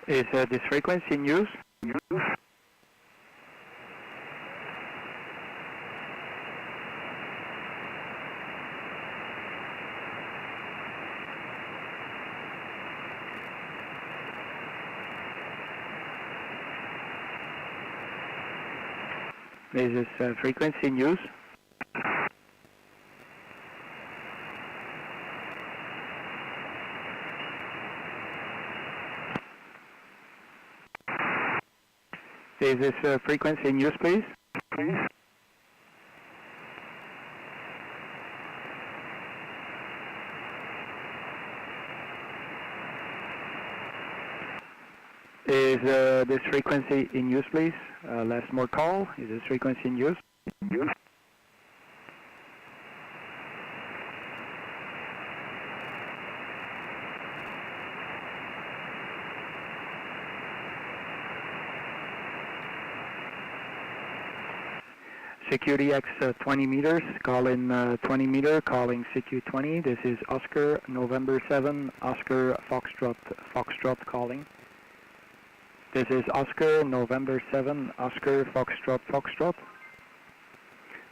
Is this frequency in use? Is this frequency in use? Is this frequency in use, please? Is this frequency in use, please? Last more call. Is this frequency in use? Security X 20 meters, call in 20 meter, calling CQ 20. This is Oscar November 7, Oscar Foxtrot calling. This is Oscar November 7, Oscar Foxtrot.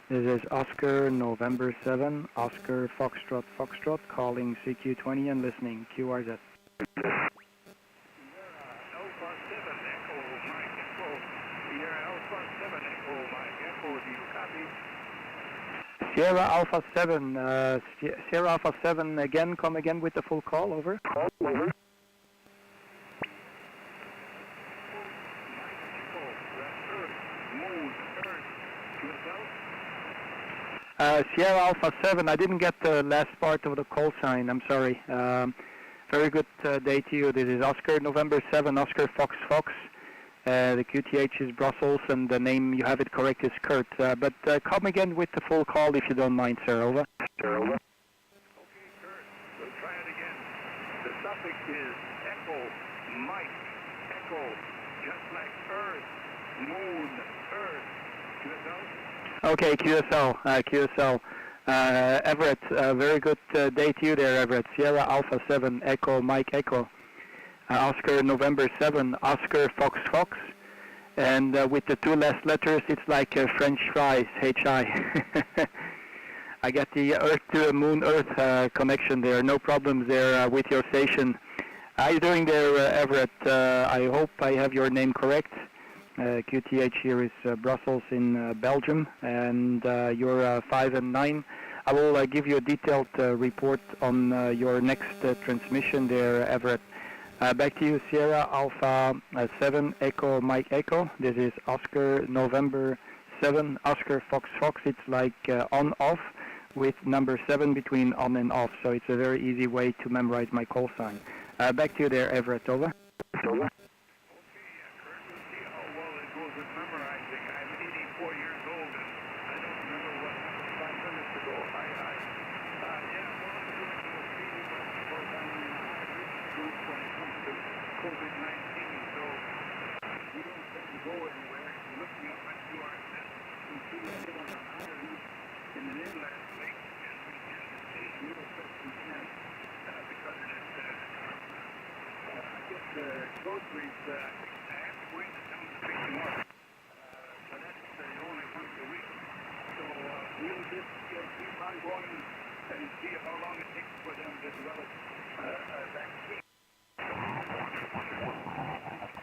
This is Oscar November 7, Oscar Foxtrot calling CQ 20 and listening QRZ. Sierra Alpha 7, Sierra Alpha 7 again, come again with the full call, over. Sierra Alpha 7, I didn't get the last part of the call sign, I'm sorry. Very good day to you. This is Oscar November 7, Oscar Fox. The QTH is Brussels, and the name, you have it correct, is Kurt. But come again with the full call if you don't mind, sir. Over. Okay, Kurt. We'll try it again. The suffix is Echo, Mike, Echo, just like Earth, Moon, Earth. QSL? Okay, QSL. Everett, very good day to you there, Everett. Sierra Alpha 7, Echo, Mike, Echo. Oscar November 7, Oscar Fox, and with the two last letters, it's like French fries, HI. I got the Earth to Moon Earth connection there, no problems there with your station. How are you doing there, Everett? I hope I have your name correct. QTH here is Brussels in Belgium, and you're 5 and 9. I will give you a detailed report on your next transmission there, Everett. Back to you, Sierra Alpha 7, Echo, Mike, Echo. This is Oscar November 7, Oscar Fox. It's like on-off with number 7 between on and off. So it's a very easy way to memorize my call sign. Back to you there, Everett. Over. Kurt, we'll see how well it goes with memorizing. I'm 84 years old, and I don't remember what 5 minutes ago. Yeah, well, I'm doing okay, but of course I'm in a high risk group when it comes to COVID-19, so we don't tend to go anywhere. Looking up at QRZ, we see a bit on the higher reach in an inland lake, and we tend to stay here as best we can because it is, I guess the groceries, I have to go into town to pick them up, but that's only once a week. So we'll just keep on going and see how long it takes for them to develop a vaccine.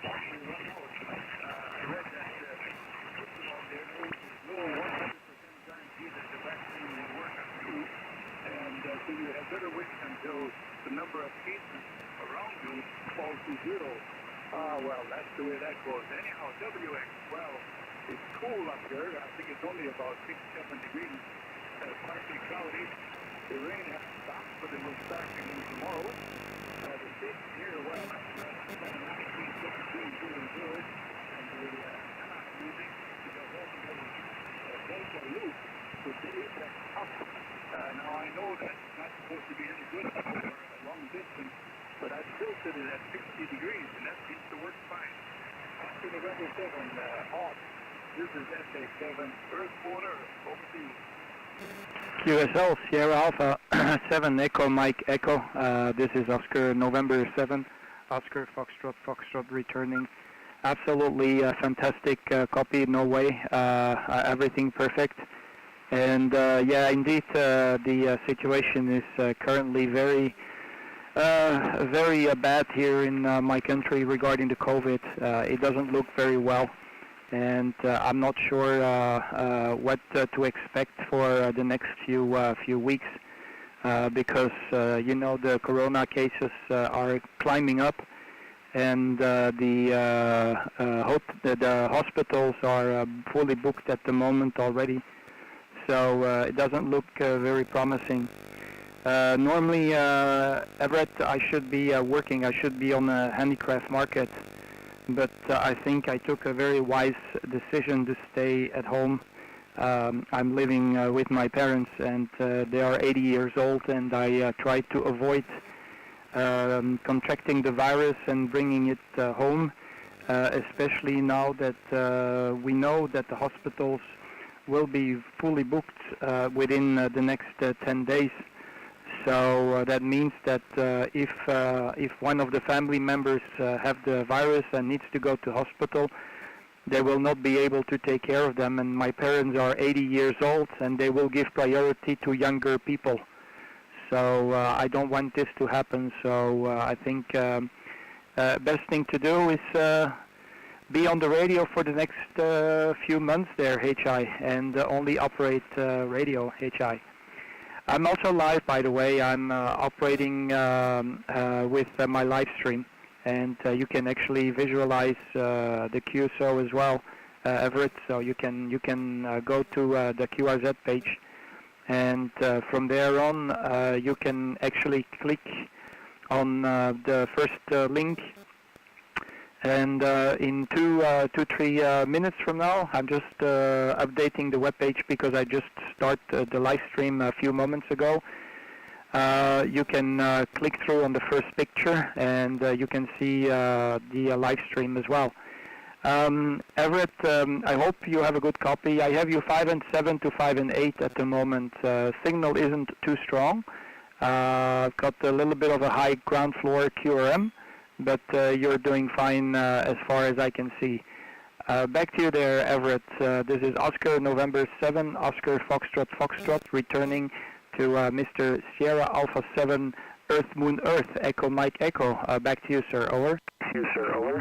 I read that, first of all, there's no 100% guarantee that the vaccine will work on you, and so you have better wait until the number of cases around you falls to 0. Well, that's the way that goes. Anyhow, WX, well, it's cool up here. I think it's only about 6-7 degrees. Partly cloudy. The rain has stopped, but it will start again tomorrow. The station here, well, that's 19, 17, good. And the music is altogether Delta Loop, so that's up. Now, I know that's not supposed to be any good for a long distance, but I still set it at 60 degrees, and that seems to work fine. Oscar November 7, off. This is SA7, Earth Border, over to you. QSL, Sierra Alpha 7, Echo, Mike, Echo. This is Oscar November 7, Oscar Foxtrot returning. Absolutely fantastic copy, no way, everything perfect. And yeah, indeed, the situation is currently very bad here in my country regarding the COVID. It doesn't look very well, and I'm not sure what to expect for the next few weeks, because you know, the corona cases are climbing up, and the hospitals are fully booked at the moment already. So it doesn't look very promising. Normally, Everett, I should be working. I should be on a handicraft market, but I think I took a very wise decision to stay at home. I'm living with my parents, and they are 80 years old, and I try to avoid contracting the virus and bringing it home, especially now that we know that the hospitals will be fully booked within the next 10 days. So that means that if one of the family members have the virus and needs to go to hospital, they will not be able to take care of them. And my parents are 80 years old, and they will give priority to younger people. So I don't want this to happen. So I think best thing to do is be on the radio for the next few months there, HI, and only operate radio, HI. I'm also live, by the way. I'm operating with my live stream, and you can actually visualize the QSO as well, Everett. So you can go to the QRZ page, and from there on you can actually click on the first link. And in 2-3 minutes from now, I'm just updating the webpage because I just started the live stream a few moments ago. You can click through on the first picture, and you can see the live stream as well. Everett, I hope you have a good copy. I have you 5 and 7 to 5 and 8 at the moment. Signal isn't too strong. I've got a little bit of a high ground floor QRM. But you're doing fine as far as I can see. Back to you there, Everett. This is Oscar November 7, Oscar Foxtrot, returning to Mr. Sierra Alpha 7, Earth Moon Earth, Echo Mike Echo. Back to you, sir. Over. Yes, sir. Over.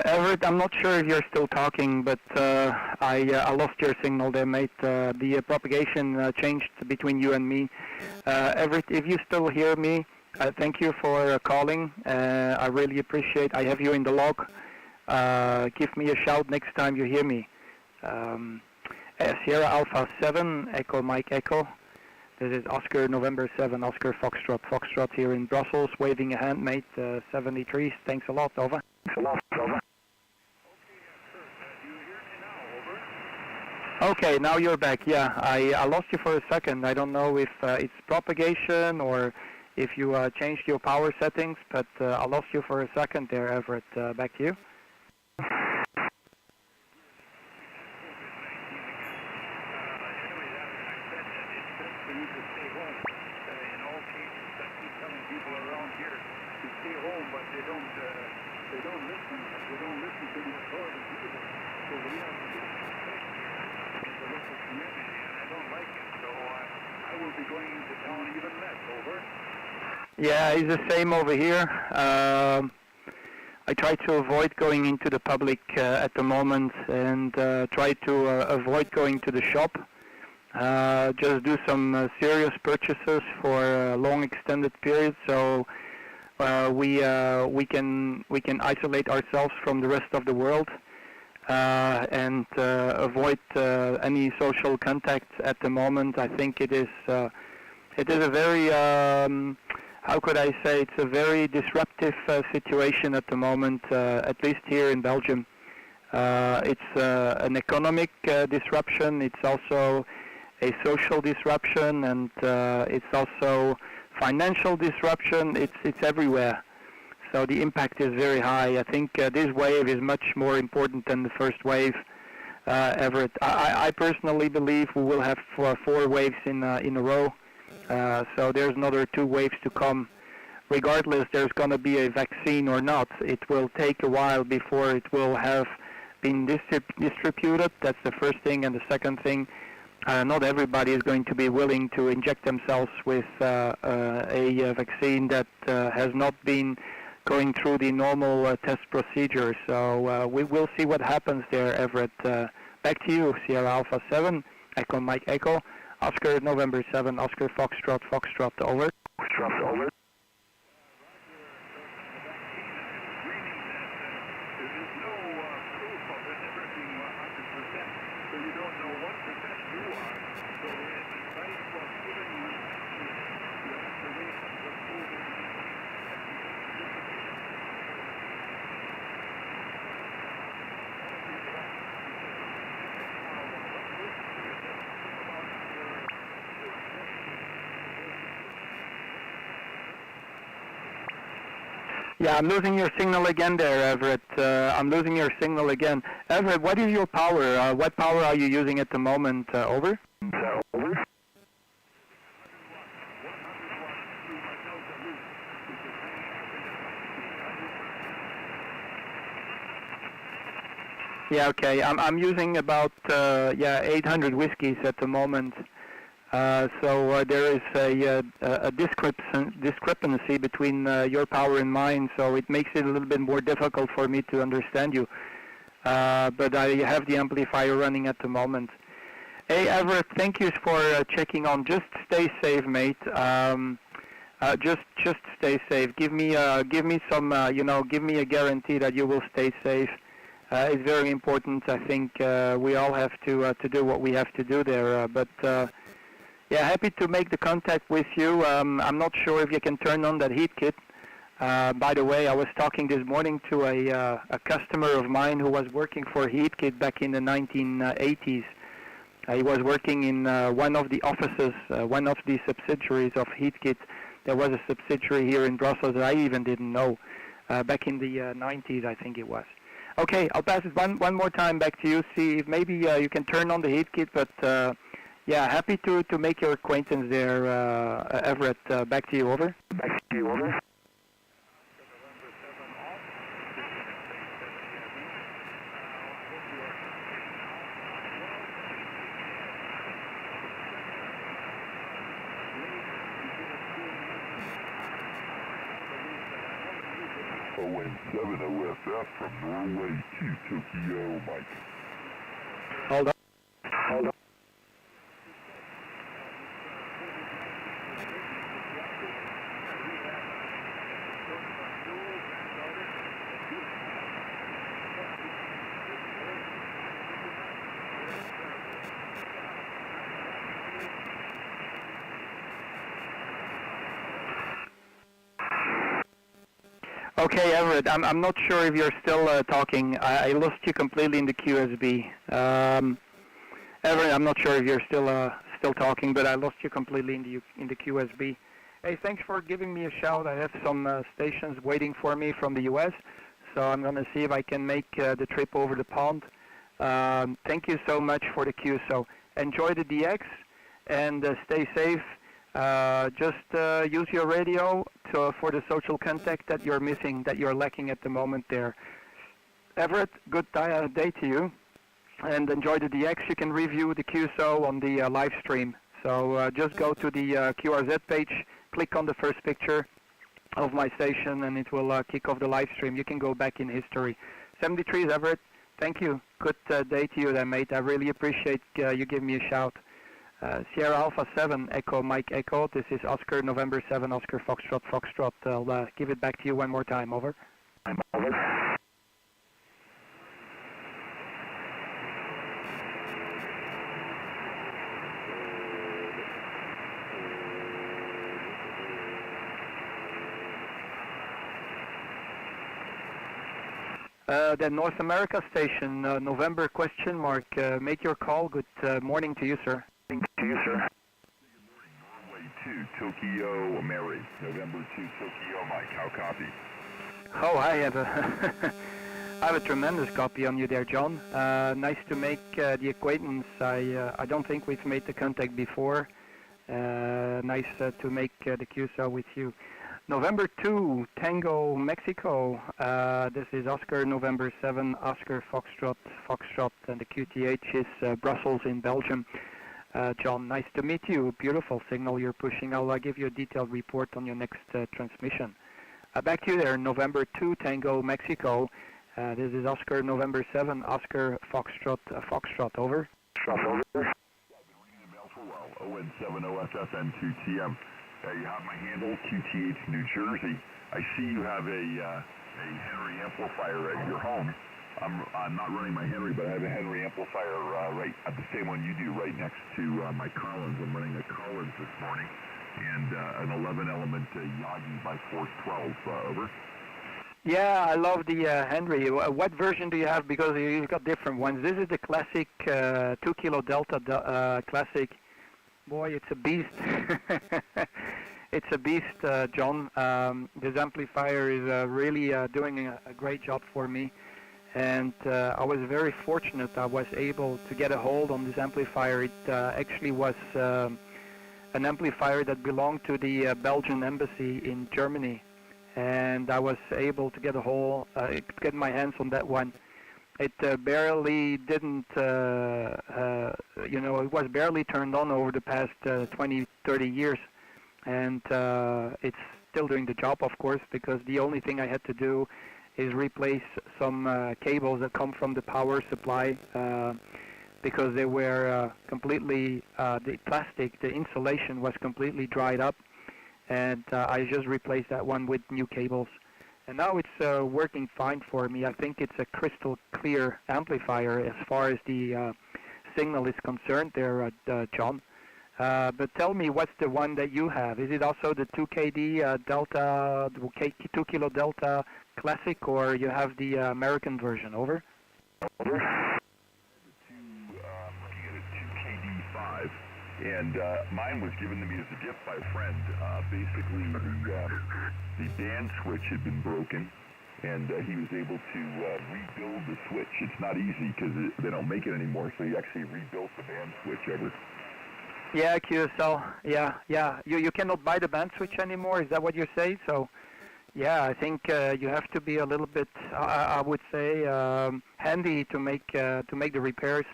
Everett, I'm not sure if you're still talking, but I lost your signal there, mate. The propagation changed between you and me. Everett, if you still hear me, thank you for calling. I really appreciate. I have you in the log. Give me a shout next time you hear me. Sierra Alpha 7, Echo Mike Echo. This is Oscar November 7, Oscar Foxtrot here in Brussels, waving a hand, mate. 73. Thanks a lot. Over. Thanks a lot. Over. Okay, now you're back. Yeah, I lost you for a second. I don't know if it's propagation or if you changed your power settings, but I lost you for a second there, Everett. Back to you. Yeah, it's the same over here. I try to avoid going into the public at the moment, and try to avoid going to the shop. Just do some serious purchases for long extended periods, so we can isolate ourselves from the rest of the world, and avoid any social contact at the moment. I think it is a very how could I say, it's a very disruptive situation at the moment, at least here in Belgium. It's an economic disruption, it's also a social disruption, and it's also financial disruption. It's everywhere. So the impact is very high. I think this wave is much more important than the first wave, Everett. I personally believe we will have four waves in a row. So there's another 2 waves to come. Regardless, there's going to be a vaccine or not. It will take a while before it will have been distributed. That's the first thing. And the second thing, not everybody is going to be willing to inject themselves with a vaccine that has not been going through the normal test procedure. So we will see what happens there, Everett. Back to you, Sierra Alpha 7, Echo Mike Echo. Oscar November 7, Oscar Foxtrot, Foxtrot, over. Foxtrot, over. Yeah, I'm losing your signal again there, Everett. I'm losing your signal again. Everett, what is your power? What power are you using at the moment? Over? Over. Yeah, okay. I'm using about 800 whiskeys at the moment. So there is a discrepancy between your power and mine, so it makes it a little bit more difficult for me to understand you. But I have the amplifier running at the moment. Hey, Everett, thank you for checking on. Just stay safe, mate. Just stay safe. Give me some, give me a guarantee that you will stay safe. It's very important. I think we all have to do what we have to do there. Yeah, happy to make the contact with you. I'm not sure if you can turn on that heat kit. By the way, I was talking this morning to a customer of mine who was working for Heat Kit back in the 1980s. He was working in one of the offices, one of the subsidiaries of Heat Kit. There was a subsidiary here in Brussels that I even didn't know back in the 90s, I think it was. Okay, I'll pass it one more time back to you. See if maybe you can turn on the heat kit, but yeah, happy to make your acquaintance there, Everett. Back to you, over. Back to you, over. ON7OFF from Norway to Tokyo, Mike. Hold on. Hold on. Okay, Everett, I'm not sure if you're still talking. I lost you completely in the QSB. Everett, I'm not sure if you're still talking, but I lost you completely in the QSB. Hey, thanks for giving me a shout. I have some stations waiting for me from the U.S., so I'm going to see if I can make the trip over the pond. Thank you so much for the QSO. Enjoy the DX and stay safe. Just use your radio for the social contact that you're missing, that you're lacking at the moment there. Everett, good day to you, and enjoy the DX. You can review the QSO on the live stream. So just go to the QRZ page, click on the first picture, of my station, and it will kick off the live stream. You can go back in history. 73 is Everett. Thank you. Good day to you there, mate. I really appreciate you giving me a shout. Sierra Alpha 7, Echo Mike Echo. This is Oscar November 7, Oscar Foxtrot Foxtrot. I'll give it back to you one more time. Over. Over. The North America station, November question mark. Make your call. Good morning to you, sir. To you, sir. Good morning, Norway 2, Tokyo, Mary. November 2, Tokyo, Mike. How copy? Oh, I have a I have a tremendous copy on you there, John. Nice to make the acquaintance. I don't think we've made the contact before. Nice to make the QSL with you. November 2, Tango, Mexico. This is Oscar November 7, Oscar Foxtrot Foxtrot, and the QTH is Brussels in Belgium. John, nice to meet you. Beautiful signal you're pushing. I'll give you a detailed report on your next transmission. Back to you there, November 2, Tango, Mexico. This is Oscar November 7, Oscar Foxtrot Foxtrot. Over. Over. Yeah, I've been reading the mail for a while. ON7OFF N2TM. You have my handle, QTH New Jersey. I see you have a Henry amplifier at your home. I'm not running my Henry, but I have a Henry amplifier right at the same one you do, right next to my Collins. I'm running a Collins this morning, and an 11-element Yagi by 412. Over. Yeah, I love the Henry. What version do you have? Because you've got different ones. This is the classic 2 kilo Delta classic. Boy, it's a beast. It's a beast, John. This amplifier is really doing a great job for me. And I was very fortunate I was able to get a hold on this amplifier. It actually was an amplifier that belonged to the Belgian embassy in Germany. And I was able to get my hands on that one. It barely didn't, it was barely turned on over the past 20, 30 years. And it's still doing the job, of course, because the only thing I had to do is replace some cables that come from the power supply because they were completely, the plastic, the insulation was completely dried up. And I just replaced that one with new cables. And now it's working fine for me. I think it's a crystal clear amplifier as far as the signal is concerned there, John. But tell me, what's the one that you have? Is it also the 2KD Delta, 2 kilo Delta Classic, or you have the American version? Over. Over. Looking at a 2KD5, and mine was given to me as a gift by a friend. Basically, the band switch had been broken, and he was able to rebuild the switch. It's not easy because they don't make it anymore, so he actually rebuilt the band switch. Ever. Yeah, QSL. Yeah. You cannot buy the band switch anymore. Is that what you're saying? So, yeah, I think you have to be a little bit, I would say, handy to make the repairs.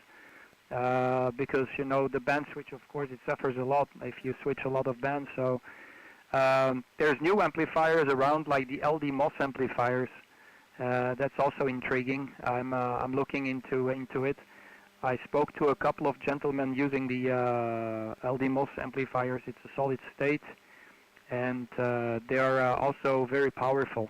Because the band switch, of course, it suffers a lot if you switch a lot of bands. So there's new amplifiers around, like the LD MOS amplifiers. That's also intriguing. I'm looking into it. I spoke to a couple of gentlemen using the LD MOS amplifiers. It's a solid state, and they are also very powerful.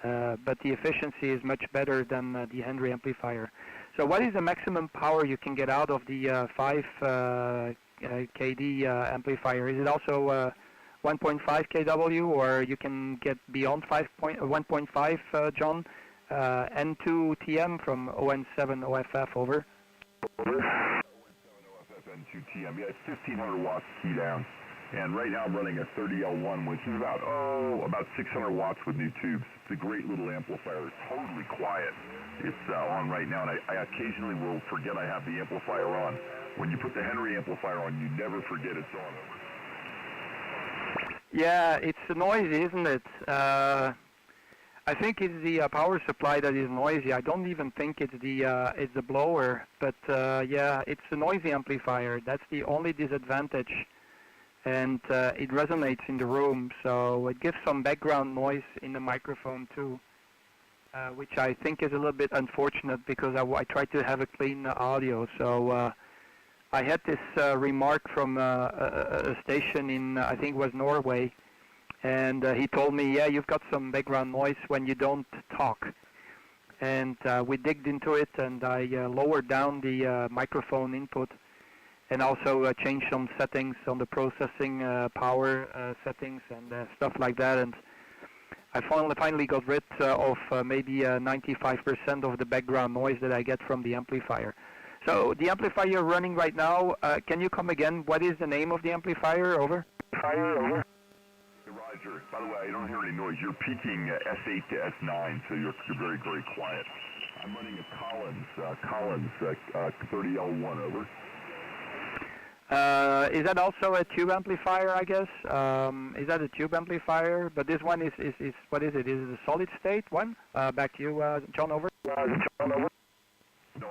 But the efficiency is much better than the Henry amplifier. So what is the maximum power you can get out of the 5 KD amplifier? Is it also 1.5 kW, or you can get beyond 1.5, John? N2TM from ON7OFF, over. Over. ON7OFF N2TM. Yeah, it's 1,500 watts key down. And right now I'm running a 30L1, which is about 600 watts with new tubes. It's a great little amplifier. It's totally quiet. It's on right now, and I occasionally will forget I have the amplifier on. When you put the Henry amplifier on, you never forget it's on. Yeah, it's noisy, isn't it? I think it's the power supply that is noisy. I don't even think it's the blower, but yeah, it's a noisy amplifier. That's the only disadvantage. and it resonates in the room, so it gives some background noise in the microphone too, which I think is a little bit unfortunate because I try to have a clean audio. So I had this remark from a station in, I think it was Norway, and he told me, yeah, you've got some background noise when you don't talk. And we digged into it, and I lowered down the microphone input, and also changed some settings on the processing power settings and stuff like that. And I finally got rid of maybe 95% of the background noise that I get from the amplifier. So the amplifier you're running right now, can you come again? What is the name of the amplifier? Over. Roger. By the way, I don't hear any noise. You're peaking S8 to S9, so you're very, very quiet. I'm running a Collins 30L1, over. Is that also a tube amplifier, I guess? Is that a tube amplifier? But this one is what is it? Is it a solid state one? Back to you, John, over. No,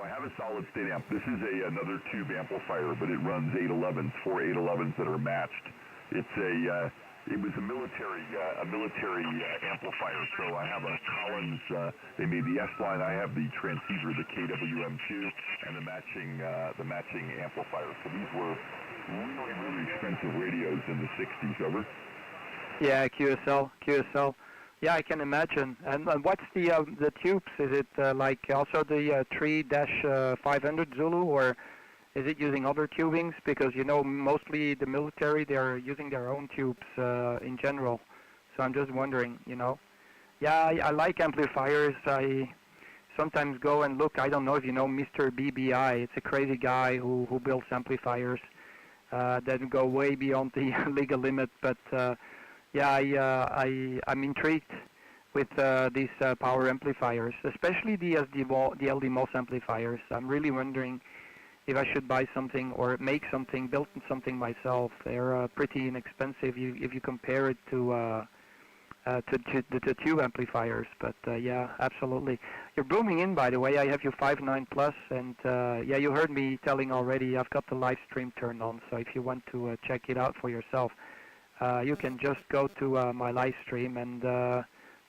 I have a solid state amp. This is another tube amplifier, but it runs 811s, 4 811s that are matched. It was a military amplifier, so I have a Collins. They made the S line. I have the transceiver, the KWM2, and the matching amplifier. So these were really, really expensive radios in the 60s. Over. Yeah, QSL. Yeah, I can imagine. And what's the tubes? Is it like also the 3-500 Zulu, or is it using other tubings? Because, you know, mostly the military, they're using their own tubes in general. So I'm just wondering, you know. Yeah, I like amplifiers. I sometimes go and look. I don't know if you know Mr. BBI. It's a crazy guy who builds amplifiers that go way beyond the legal limit. But, I'm intrigued with these power amplifiers, especially the LD MOS amplifiers. I'm really wondering if I should buy something or make something, build something myself. They're pretty inexpensive if you compare it to the tube amplifiers. But yeah, absolutely. You're booming in, by the way. I have you 5.9 plus, and yeah, you heard me telling already. I've got the live stream turned on, so if you want to check it out for yourself, you can just go to my live stream and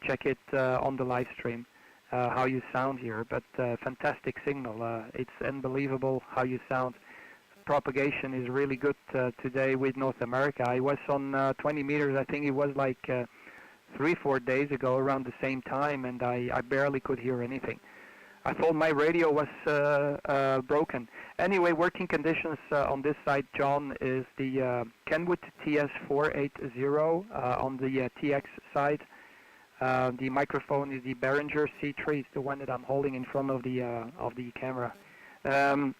check it on the live stream. How you sound here, but fantastic signal. It's unbelievable how you sound. Propagation is really good today with North America. I was on 20 meters, I think it was like 3-4 days ago around the same time, and I barely could hear anything. I thought my radio was broken. Anyway, working conditions on this side, John, is the Kenwood TS480 on the TX side. The microphone is the Behringer C3. It's the one that I'm holding in front of the camera. And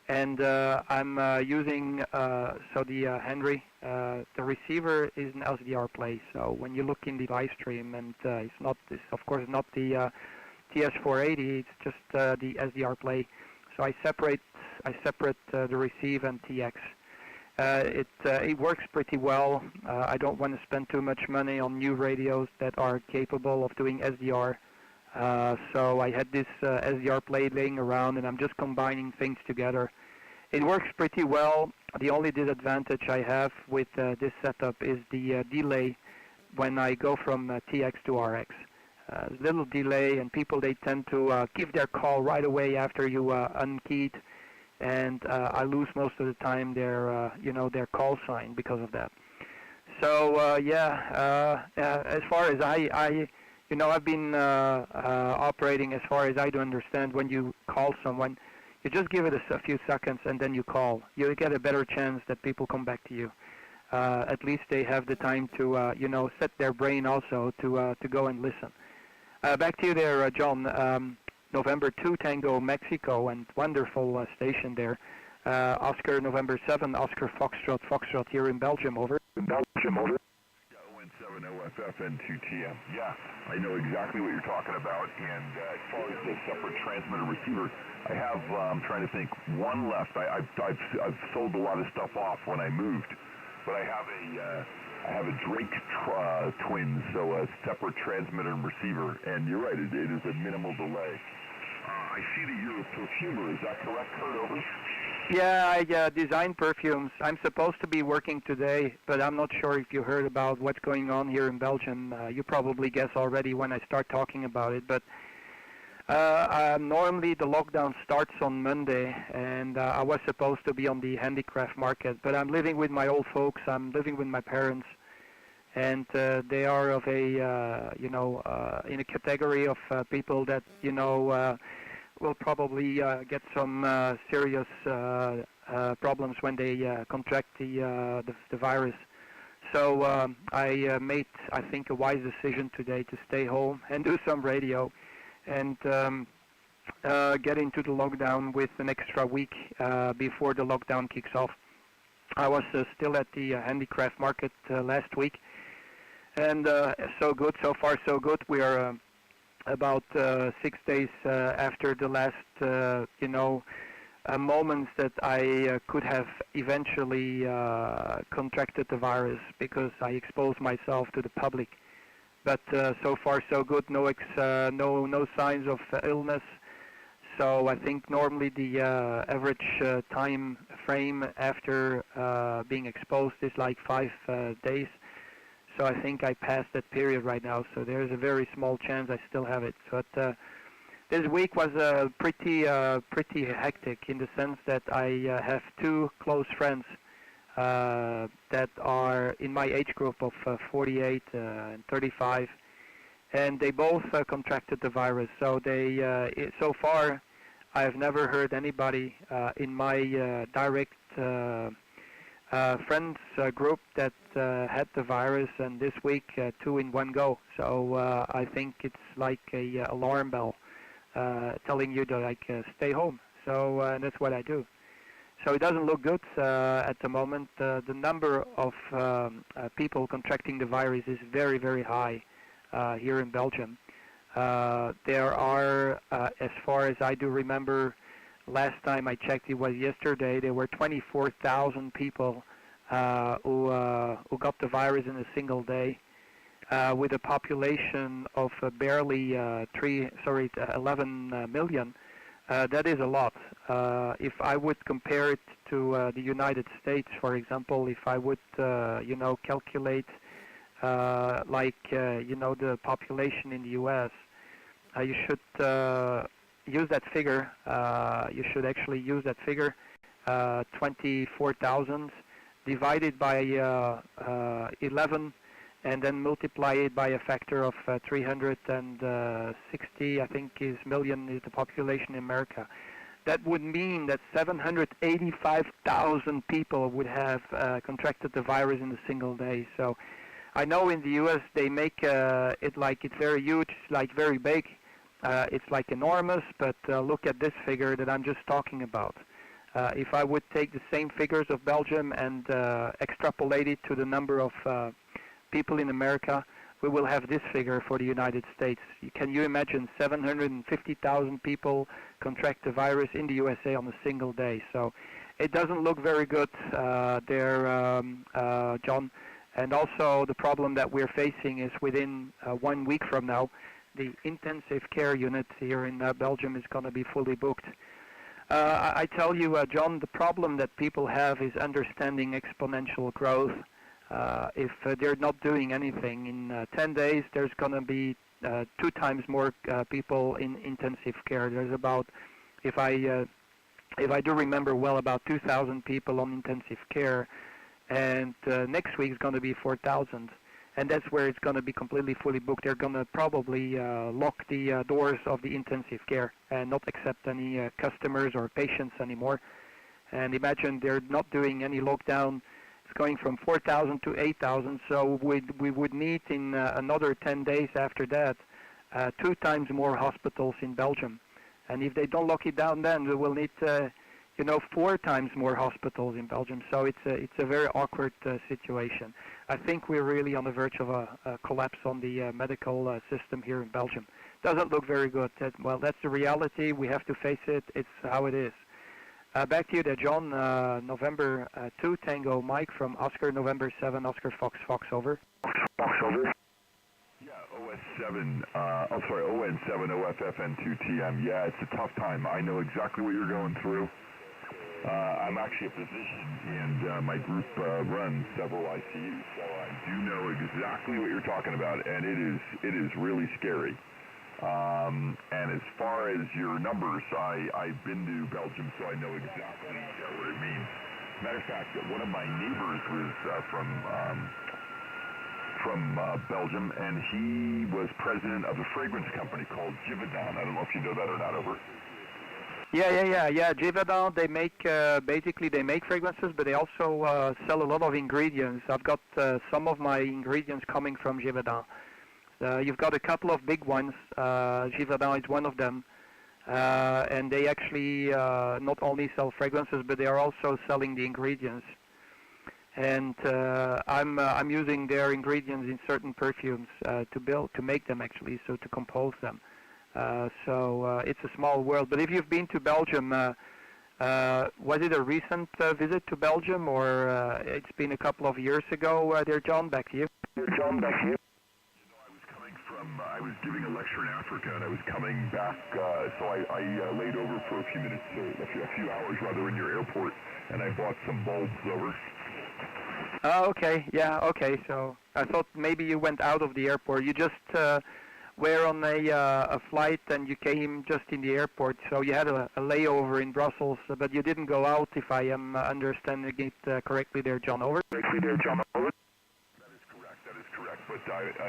I'm using the Henry. The receiver is an SDR play. So when you look in the live stream, and it's of course not the TS480. It's just the SDR play. So I separate the receive and TX. It works pretty well. I don't want to spend too much money on new radios that are capable of doing SDR. So I had this SDR plate laying around, and I'm just combining things together. It works pretty well. The only disadvantage I have with this setup is the delay when I go from TX to RX. Little delay, and people, they tend to give their call right away after you unkeyed. And I lose most of the time their call sign because of that. So as far as I've been operating as far as I do understand. When you call someone, you just give it a few seconds and then you call. You get a better chance that people come back to you. At least they have the time to set their brain also to go and listen. Back to you there, John. November 2 Tango Mexico, and wonderful station there. Oscar November 7 Oscar Foxtrot here in Belgium, over. ON7OFF and 2TM. Yeah, I know exactly what you're talking about. And as far as the separate transmitter receiver, I have, I'm trying to think, one left. I've sold a lot of stuff off when I moved, but I have a Drake twin, so a separate transmitter and receiver. And you're right, it is a minimal delay. I see that you're a perfumer. Is that correct, Kurt? Over. Yeah, I design perfumes. I'm supposed to be working today, but I'm not sure if you heard about what's going on here in Belgium. You probably guess already when I start talking about it, but normally the lockdown starts on Monday, and I was supposed to be on the handicraft market, but I'm living with my old folks. I'm living with my parents, and they are of a, in a category of people that, will probably get some serious problems when they contract the virus. So I made, I think, a wise decision today to stay home and do some radio and get into the lockdown with an extra week before the lockdown kicks off. I was still at the handicraft market last week, and so good, so far so good. We are about 6 days after the last, moments that I could have eventually contracted the virus because I exposed myself to the public. But so far so good, no signs of illness. So I think normally the average time frame after being exposed is like 5 days. So I think I passed that period right now. So there's a very small chance I still have it. But this week was pretty hectic in the sense that I have 2 close friends that are in my age group of 48 and 35, and they both contracted the virus. So so far, I have never heard anybody in my direct friends group that had the virus, and this week 2 in one go. So I think it's like a alarm bell telling you to stay home. So that's what I do. So it doesn't look good at the moment. The number of people contracting the virus is very, very high here in Belgium. There are, as far as I do remember, last time I checked, it was yesterday, there were 24,000 people who got the virus in a single day, with a population of barely 11 million. That is a lot. If I would compare it to the United States, for example, if I would, calculate the population in the U.S., you should use that figure. You should actually use that figure, 24,000 divided by 11, and then multiply it by a factor of 360, I think, is million is the population in America. That would mean that 785,000 people would have contracted the virus in a single day. So I know in the U.S. they make it like it's very huge, it's like very big. It's like enormous, but look at this figure that I'm just talking about. If I would take the same figures of Belgium and extrapolate it to the number of people in America, we will have this figure for the United States. Can you imagine 750,000 people contract the virus in the USA on a single day? So it doesn't look very good there, John. And also the problem that we're facing is within 1 week from now, the intensive care unit here in Belgium is going to be fully booked. I tell you, John, the problem that people have is understanding exponential growth. If they're not doing anything, in 10 days there's going to be 2 times more people in intensive care. There's about, if I do remember well, about 2,000 people on intensive care, and next week is going to be 4,000. And that's where it's going to be completely fully booked. They're going to probably lock the doors of the intensive care and not accept any customers or patients anymore. And imagine they're not doing any lockdown. It's going from 4,000 to 8,000. So we would need in another 10 days after that 2 times more hospitals in Belgium. And if they don't lock it down, then we will need 4 times more hospitals in Belgium. So it's a very awkward situation. I think we're really on the verge of a collapse on the medical system here in Belgium. Doesn't look very good. Well, that's the reality. We have to face it. It's how it is. Back to you there, John. November 2, Tango Mike from Oscar, November 7, Oscar Fox, Fox, over. Fox, over. Yeah, ON7OFF and 2TM. Yeah, it's a tough time. I know exactly what you're going through. I'm actually a physician, and my group runs several ICUs, so I do know exactly what you're talking about, and it is really scary. And as far as your numbers, I've been to Belgium, so I know exactly what it means. Matter of fact, one of my neighbors was from Belgium, and he was president of a fragrance company called Givaudan. I don't know if you know that or not, over. Yeah. Givaudan, they make basically they make fragrances, but they also sell a lot of ingredients. I've got some of my ingredients coming from Givaudan. You've got a couple of big ones. Givaudan is one of them, and they actually not only sell fragrances, but they are also selling the ingredients. And I'm using their ingredients in certain perfumes to make them actually, so to compose them. So it's a small world. But if you've been to Belgium, was it a recent visit to Belgium, or it's been a couple of years ago? There, John, back to you. I was giving a lecture in Africa, and I was coming back, so I laid over for a few minutes, a few hours rather, in your airport, and I bought some bulbs, over. Oh, okay, yeah, okay. So I thought maybe you went out of the airport. You just were on a flight, and you came just in the airport. So you had a layover in Brussels, but you didn't go out, if I am understanding it correctly there, John, over. But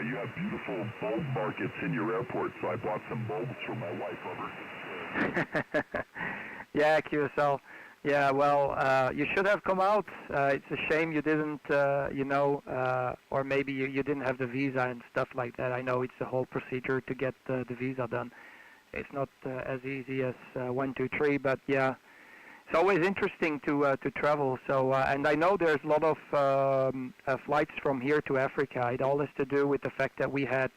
you have beautiful bulb markets in your airport, so I bought some bulbs for my wife, over. Yeah, QSL. Yeah, well, you should have come out. It's a shame you didn't, or maybe you didn't have the visa and stuff like that. I know it's a whole procedure to get the visa done. It's not as easy as 1, 2, 3, but yeah. It's always interesting to travel. So, and I know there's a lot of flights from here to Africa. It all has to do with the fact that we had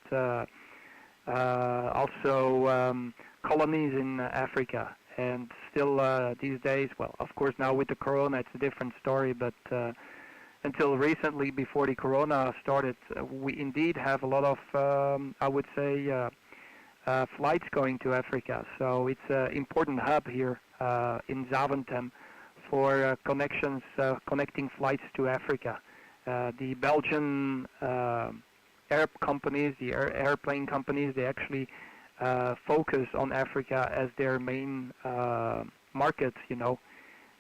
also colonies in Africa, and still these days. Well, of course, now with the corona, it's a different story. But until recently, before the corona started, we indeed have a lot of, I would say, flights going to Africa. So it's an important hub here. In Zaventem for connections, connecting flights to Africa. The Belgian air companies, the airplane companies, they actually focus on Africa as their main market,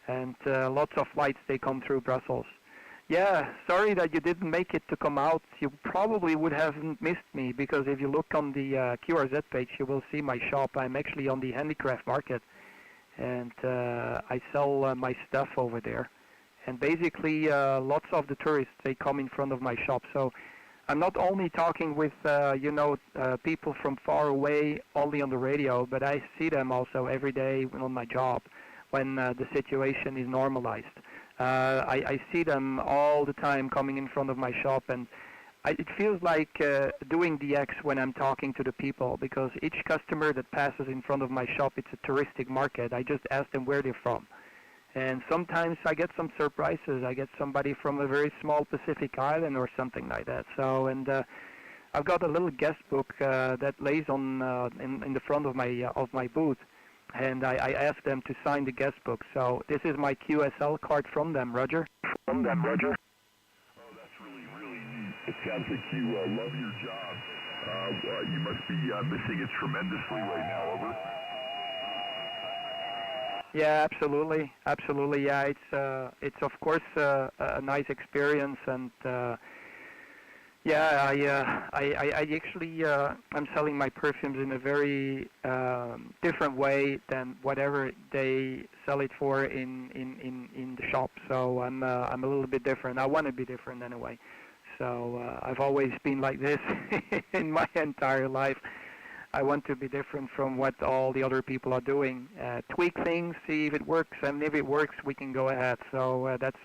and lots of flights, they come through Brussels. Yeah, sorry that you didn't make it to come out. You probably would have missed me, because if you look on the QRZ page, you will see my shop. I'm actually on the handicraft market. And I sell my stuff over there. And basically, lots of the tourists, they come in front of my shop. So I'm not only talking with, people from far away only on the radio, but I see them also every day on my job when the situation is normalized. I see them all the time coming in front of my shop, and it feels like doing DX when I'm talking to the people, because each customer that passes in front of my shop, it's a touristic market. I just ask them where they're from. And sometimes I get some surprises. I get somebody from a very small Pacific island or something like that. So, and I've got a little guest book that lays on in the front of my booth, and I ask them to sign the guest book. So this is my QSL card from them, Roger. From them, Roger. It sounds like you love your job. You must be missing it tremendously right now, over. Yeah, absolutely. Yeah, it's of course a nice experience, and yeah, I actually I'm selling my perfumes in a very different way than whatever they sell it for in the shop. So I'm a little bit different. I want to be different anyway. So I've always been like this in my entire life. I want to be different from what all the other people are doing. Tweak things, see if it works, and if it works, we can go ahead. So that's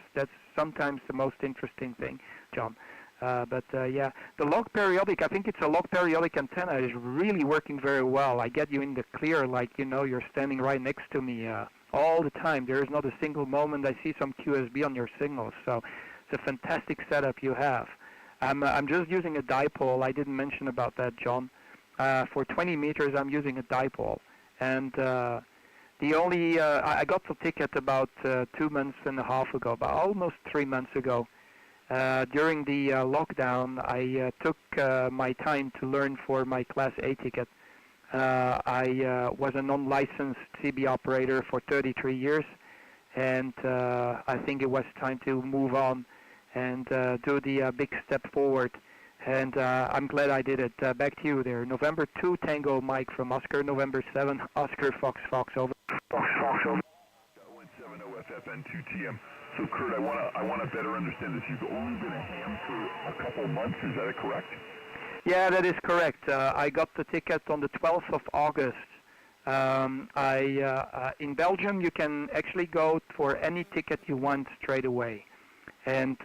sometimes the most interesting thing, John. But yeah, the log periodic, I think it's a log periodic antenna, is really working very well. I get you in the clear, like, you're standing right next to me all the time. There is not a single moment I see some QSB on your signals. So it's a fantastic setup you have. I'm just using a dipole. I didn't mention about that, John. For 20 meters, I'm using a dipole. And The only I got the ticket about 2 months and a half ago, about almost 3 months ago. During the lockdown, I took my time to learn for my Class A ticket. I was a non-licensed CB operator for 33 years, and I think it was time to move on and do the big step forward. And I'm glad I did it. Back to you there. November 2 Tango Mike from Oscar, November 7 Oscar Fox Fox over. ON7OFF and 2TM. So Kurt, I want to better understand this. You've only been a ham for a couple months. Is that correct? Yeah, that is correct. I got the ticket on the 12th of August. In Belgium, you can actually go for any ticket you want straight away. And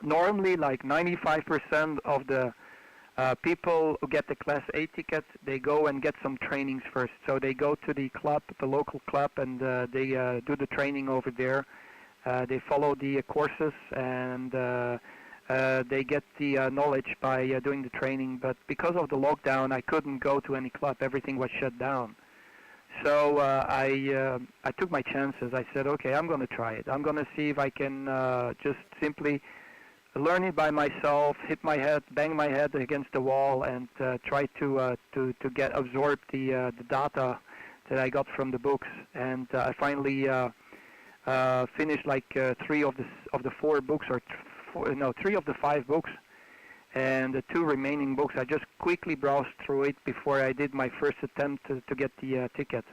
normally, like 95% of the people who get the Class A ticket, they go and get some trainings first. So they go to the club, the local club, and they do the training over there. They follow the courses, and they get the knowledge by doing the training. But because of the lockdown, I couldn't go to any club. Everything was shut down. So I took my chances. I said, okay, I'm going to try it. I'm going to see if I can just simply learn it by myself, hit my head, bang my head against the wall, and try to get absorb the data that I got from the books. And I finally finished like 3 of the 4 books, or 3 of the 5 books, and the 2 remaining books. I just quickly browsed through it before I did my first attempt to get the ticket.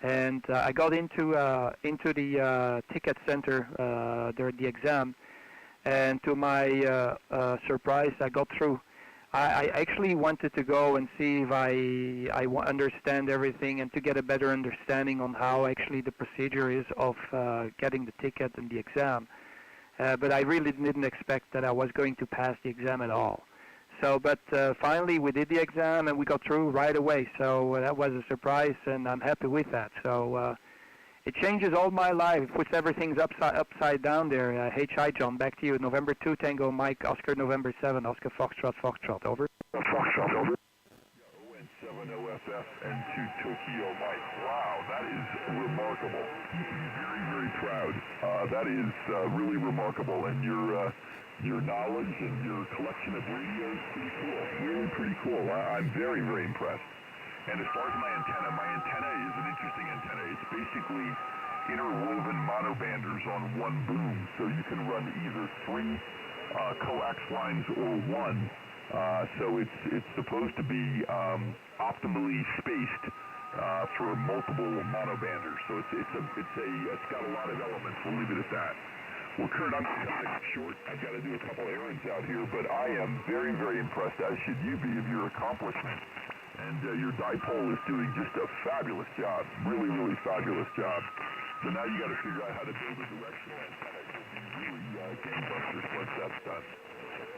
And I got into the ticket center during the exam. And to my surprise, I got through. I actually wanted to go and see if I understand everything and to get a better understanding on how actually the procedure is of getting the ticket and the exam. But I really didn't expect that I was going to pass the exam at all. So, but finally we did the exam and we got through right away. So that was a surprise, and I'm happy with that. So. It changes all my life. It puts everything's upside down there. Hi, John. Back to you. November 2, Tango Mike, Oscar, November 7, Oscar Foxtrot, Foxtrot. Over. Foxtrot, over. ON7OFF and 2 Tokyo Mike. Wow, that is remarkable. You should be very, very proud. That is really remarkable. And your knowledge and your collection of radios, pretty cool. Really pretty cool. I'm very, very impressed. And as far as my antenna is an interesting antenna. It's basically interwoven monobanders on one boom, so you can run either 3 coax lines or 1. So it's supposed to be optimally spaced for multiple monobanders. So it's got a lot of elements. We'll leave it at that. Well, Kurt, I'm going to cut it short. I've got to do a couple errands out here, but I am very, very impressed, as should you be, of your accomplishment. And your dipole is doing just a fabulous job. Really, really fabulous job. So now you got to figure out how to build a directional antenna. You'll be really gangbusters once that's done.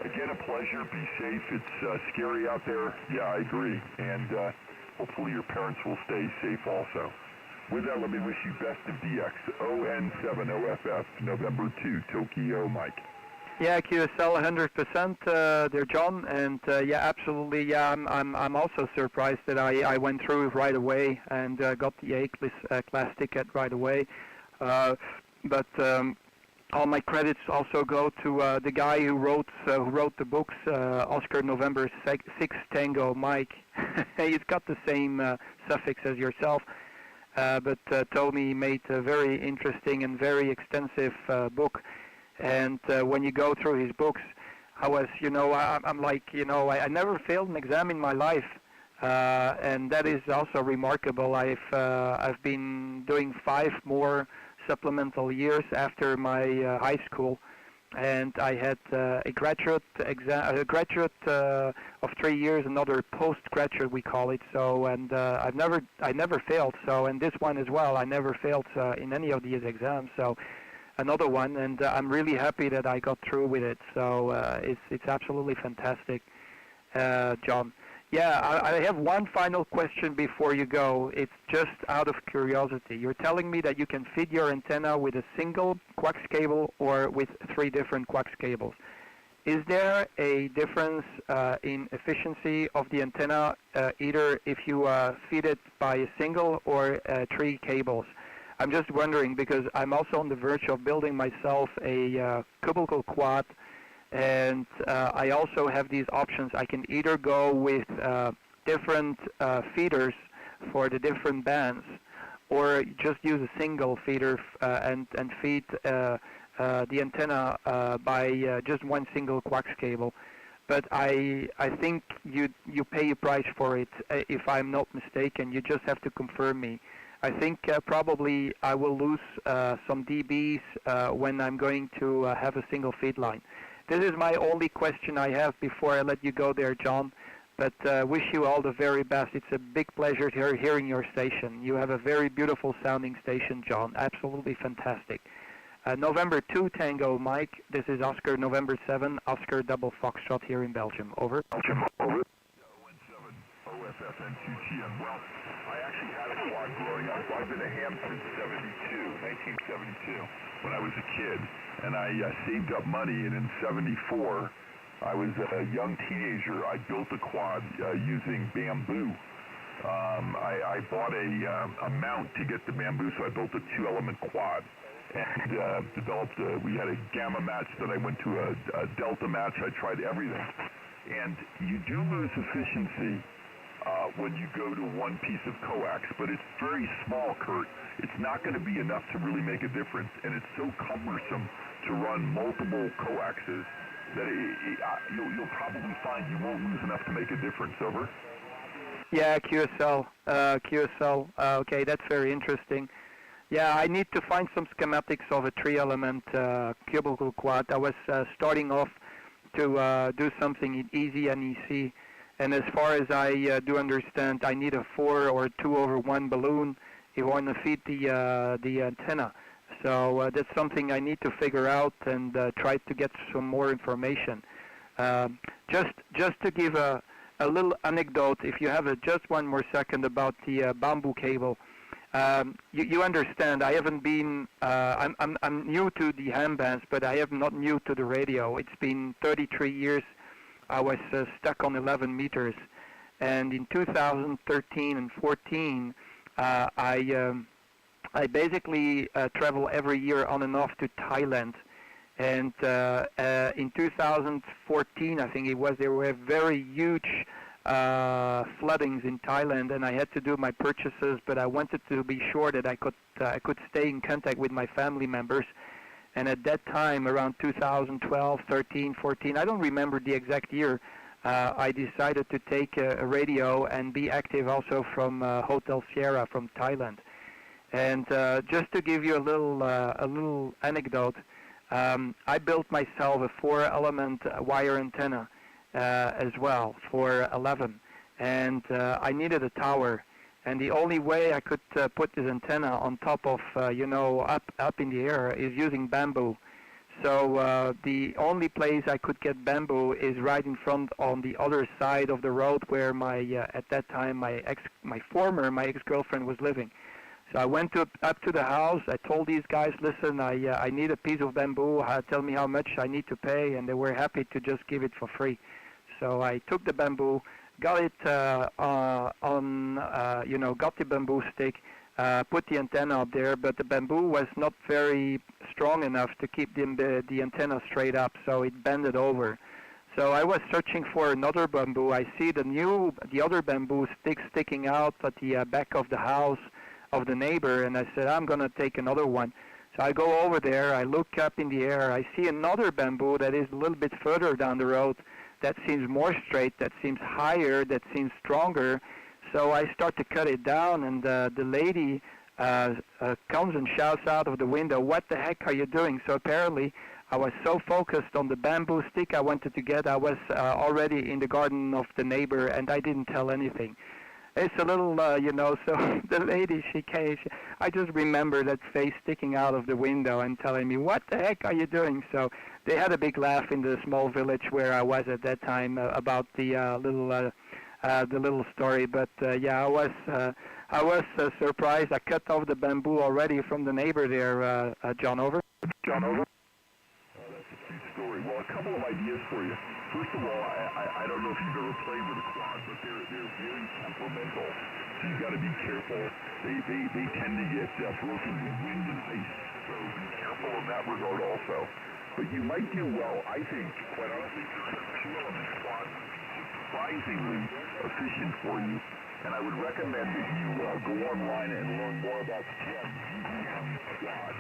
Again, a pleasure. Be safe. It's scary out there. Yeah, I agree. And hopefully your parents will stay safe also. With that, let me wish you best of DX. ON7OFF, November 2, Tokyo Mike. Yeah, QSL 100% there, John, and yeah, absolutely. Yeah, I'm also surprised that I went through right away and got the A-class ticket right away. But all my credits also go to the guy who wrote the books, Oscar November 6 Tango Mike. He's got the same suffix as yourself, but Tony made a very interesting and very extensive book. And when you go through his books, I was, I'm like, I never failed an exam in my life, and that is also remarkable. I've been doing 5 more supplemental years after my high school, and I had a graduate exam, a graduate of 3 years, another postgraduate we call it. So, and I never failed. So, and this one as well, I never failed in any of these exams. So. Another one, and I'm really happy that I got through with it. So it's absolutely fantastic, John. Yeah, I have one final question before you go. It's just out of curiosity. You're telling me that you can feed your antenna with a single coax cable or with 3 different coax cables. Is there a difference in efficiency of the antenna, either if you feed it by a single or 3 cables? I'm just wondering because I'm also on the verge of building myself a cubicle quad, and I also have these options. I can either go with different feeders for the different bands, or just use a single feeder and feed the antenna by just one single coax cable. But I think you pay a price for it, if I'm not mistaken. You just have to confirm me. I think probably I will lose some dBs when I'm going to have a single feed line. This is my only question I have before I let you go there, John. But wish you all the very best. It's a big pleasure hearing your station. You have a very beautiful sounding station, John. Absolutely fantastic. November 2 Tango Mike. This is Oscar November 7 Oscar Double Foxtrot here in Belgium. Over. Belgium, over. ON7OFF and 2TM. Well, I actually had a quad growing up. I've been a ham since 1972, when I was a kid. And I saved up money, and in 74, I was a young teenager. I built a quad using bamboo. I bought a mount to get the bamboo, so I built a 2-element quad. And developed we had a gamma match, then I went to a delta match. I tried everything. And you do lose efficiency when you go to one piece of coax, but it's very small, Kurt. It's not going to be enough to really make a difference, and it's so cumbersome to run multiple coaxes that you'll probably find you won't lose enough to make a difference. Over. Yeah, QSL. Okay, that's very interesting. Yeah, I need to find some schematics of a 3-element cubicle quad. I was starting off to do something easy and easy. And as far as I do understand, I need a 4 or 2/1 balloon if I want to feed the antenna. So that's something I need to figure out and try to get some more information. Just to give a little anecdote, if you have just one more second about the bamboo cable. You understand, I haven't been, I'm new to the ham bands, but I am not new to the radio. It's been 33 years. I was stuck on 11 meters. And in 2013 and 14, I basically travel every year on and off to Thailand. And in 2014, I think it was, there were very huge floodings in Thailand, and I had to do my purchases, but I wanted to be sure that I could stay in contact with my family members. And at that time, around 2012, 13, 14, I don't remember the exact year, I decided to take a radio and be active also from Hotel Sierra from Thailand. And just to give you a little anecdote, I built myself a 4-element wire antenna as well for 11, and I needed a tower, and the only way I could put this antenna on top of up in the air is using bamboo. So the only place I could get bamboo is right in front on the other side of the road where my at that time my ex-girlfriend was living. So I went up to the house. I told these guys, listen, I need a piece of bamboo. Tell me how much I need to pay, and they were happy to just give it for free. So I took the bamboo, got it got the bamboo stick, put the antenna up there, but the bamboo was not very strong enough to keep the antenna straight up, so it bended over. So I was searching for another bamboo. I see the other bamboo stick sticking out at the back of the house of the neighbor, and I said, I'm going to take another one. So I go over there, I look up in the air, I see another bamboo that is a little bit further down the road, that seems more straight, that seems higher, that seems stronger. So I start to cut it down, and the lady comes and shouts out of the window, what the heck are you doing? So apparently I was so focused on the bamboo stick I wanted to get, I was already in the garden of the neighbor, and I didn't tell anything. It's a little, so the lady, I just remember that face sticking out of the window and telling me, what the heck are you doing? So they had a big laugh in the small village where I was at that time about the little story. But I was surprised. I cut off the bamboo already from the neighbor there, John, over. John, over. That's a true story. great. Well, a couple of ideas for you. First of all, I don't know if you've ever played with a quad, but they're very temperamental. So you've got to be careful. They tend to get broken with wind and ice. So be careful in that regard also. But you might do well, I think, quite honestly, a two-element quad would be surprisingly efficient for you. And I would recommend that you go online and learn more about GM Quad.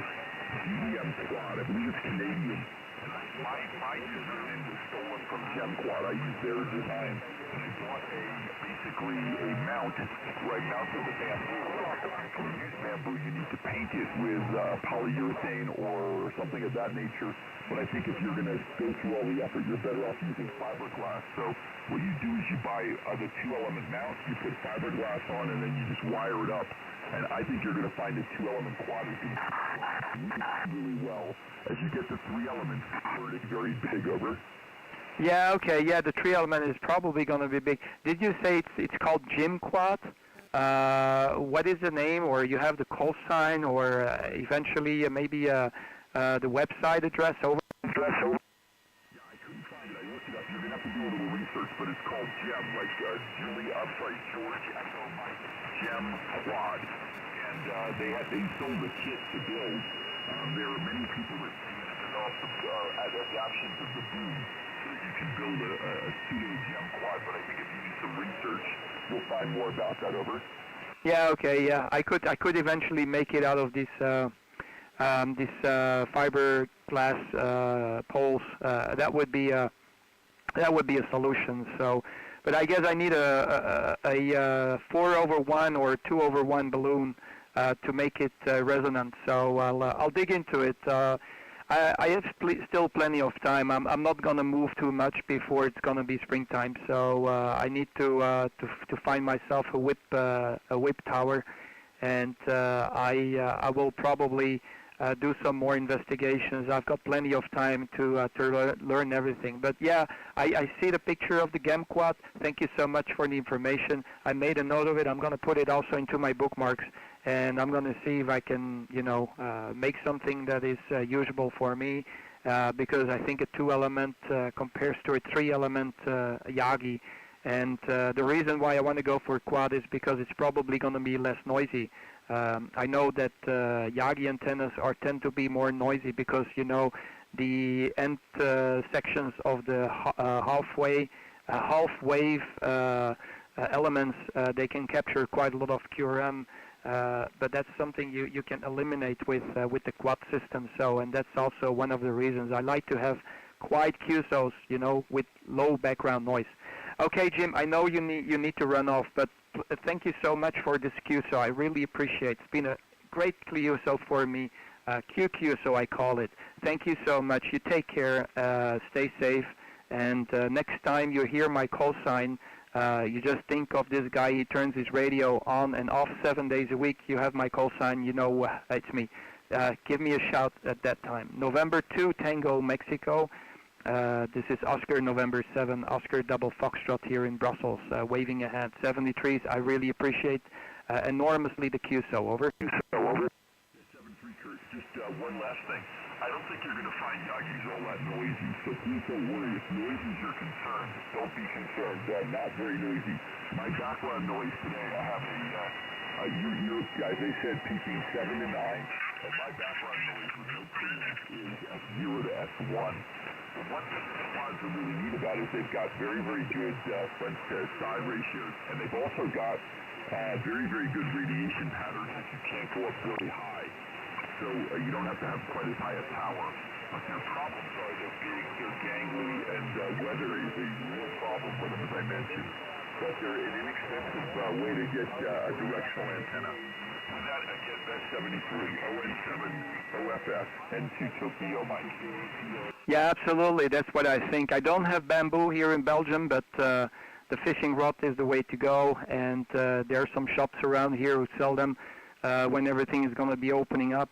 GM Quad, I believe it's Canadian. And my design was stolen from Gem Quad. I used their design. And I bought basically a mount, right, mounted with bamboo. When you use bamboo, you need to paint it with polyurethane or something of that nature. But I think if you're going to go through all the effort, you're better off using fiberglass. So what you do is you buy the two-element mount, you put fiberglass on, and then you just wire it up. And I think you're going to find the two-element quad is going to really well. As you get the three elements, it's very big, over. Yeah, okay, yeah, the three element is probably going to be big. Did you say it's called Gym Quad? What is the name, or you have the call sign, or eventually maybe the website address over? Yeah, I couldn't find it. I looked it up. You're going to have to do a little research, but it's called Gem, like George Echo Mike, Gem Quad. And they sold a kit to build. There are many people that develop adaptations of the boom so that you can build a pseudo Gem Quad. But I think if you do some research, you'll find more about that, over. Yeah, okay, yeah. I could eventually make it out of this fiberglass poles. That would be a solution. So, but I guess I need a 4/1 or 2/1 balloon to make it resonant. So I'll dig into it. I have still plenty of time. I'm not gonna move too much before it's gonna be springtime. So I need to find myself a whip tower, and I will probably do some more investigations. I've got plenty of time to learn everything. But yeah, I see the picture of the Gem Quad. Thank you so much for the information. I made a note of it. I'm going to put it also into my bookmarks, and I'm going to see if I can, make something that is usable for me, because I think a two-element compares to a three-element Yagi. And the reason why I want to go for a quad is because it's probably going to be less noisy. I know that Yagi antennas tend to be more noisy because, the end sections of the half-wave elements, they can capture quite a lot of QRM, but that's something you can eliminate with the quad system. So, and that's also one of the reasons I like to have quiet QSOs, with low background noise. Okay, Jim, I know you need to run off, but thank you so much for this QSO. I really appreciate it. It's been a great QSO for me. QSO, I call it. Thank you so much. You take care. Stay safe. And next time you hear my call sign, you just think of this guy. He turns his radio on and off 7 days a week. You have my call sign. You know it's me. Give me a shout at that time. November 2, Tango, Mexico. This is Oscar November 7, Oscar Double Foxtrot here in Brussels, waving a hand. 73s, I really appreciate enormously the QSO. Over. Over. 73 Kurt, just one last thing. I don't think you're going to find Yagis all that noisy, so please don't worry. If noise is your concern, don't be concerned. They're not very noisy. My background noise today, I have you guys, they said peaking 7 to 9, and my background noise with no preamp is S0 to S1. The one thing the quads are really neat about is they've got very, very good front to side ratios, and they've also got very, very good radiation patterns that you can't go up really high. So you don't have to have quite as high a power. But their problems are they're big, they're gangly, and weather is a real problem for them, as I mentioned. But they're an inexpensive way to get a directional antenna. With that, again, that's 73, ON7OFF, and to Tokyo Mike. Yeah, absolutely. That's what I think. I don't have bamboo here in Belgium, but the fishing rod is the way to go. And there are some shops around here who sell them when everything is going to be opening up.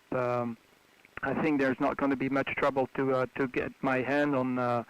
I think there's not going to be much trouble to get my hand on